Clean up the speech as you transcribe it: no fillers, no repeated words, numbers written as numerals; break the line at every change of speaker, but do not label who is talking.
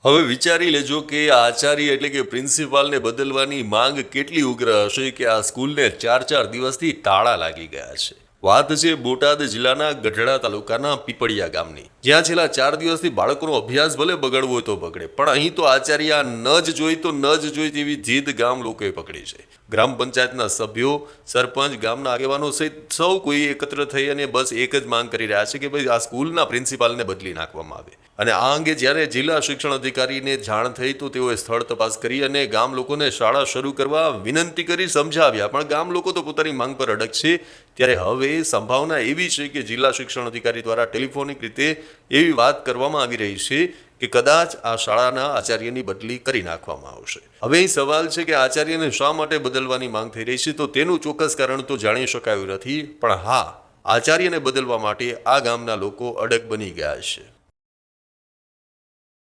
હવે વિચારી લેજો કે આ આચાર્ય એટલે કે પ્રિન્સિપાલને બદલવાની માંગ કેટલી ઉગ્ર હશે કે આ સ્કૂલને 4 દિવસથી તાળા લાગી ગયા છે। વાત છે બોટાદ જિલ્લાના ગઢડા તાલુકાના પીપળિયા ગામની, જ્યાં છેલ્લા 4 દિવસથી બાળકોનો અભ્યાસ ભલે બગડવો હોય તો બગડે, પણ અહીં તો આચાર્ય ન જ જોઈ તો ન જ જોઈ તેવી જીદ ગામ લોકોએ પકડી છે। ગ્રામ પંચાયતના સભ્યો, સરપંચ, ગામના આગેવાનો સહિત સૌ કોઈ એકત્ર થઈ અને બસ એક જ માંગ કરી રહ્યા છે કે ભાઈ આ સ્કૂલના પ્રિન્સિપાલને બદલી નાખવામાં આવે। અને આ અંગે જ્યારે જિલ્લા શિક્ષણ અધિકારીને જાણ થઈ તો તેઓએ સ્થળ તપાસ કરી અને ગામ લોકોને શાળા શરૂ કરવા વિનંતી કરી સમજાવ્યા, પણ ગામ લોકો તો પોતાની માંગ પર અડગ છે। ત્યારે હવે સંભાવના એવી છે કે જિલ્લા શિક્ષણ અધિકારી દ્વારા ટેલિફોનિક રીતે એવી વાત કરવામાં આવી રહી છે કે કદાચ આ શાળાના આચાર્યની બદલી કરી નાખવામાં આવશે। હવે અહીં સવાલ છે કે આચાર્યને શા માટે બદલવાની માંગ થઈ રહી છે, તો તેનું ચોક્કસ કારણ તો જાણી શકાયું નથી, પણ હા, આચાર્યને બદલવા માટે આ ગામના લોકો અડગ બની ગયા છે।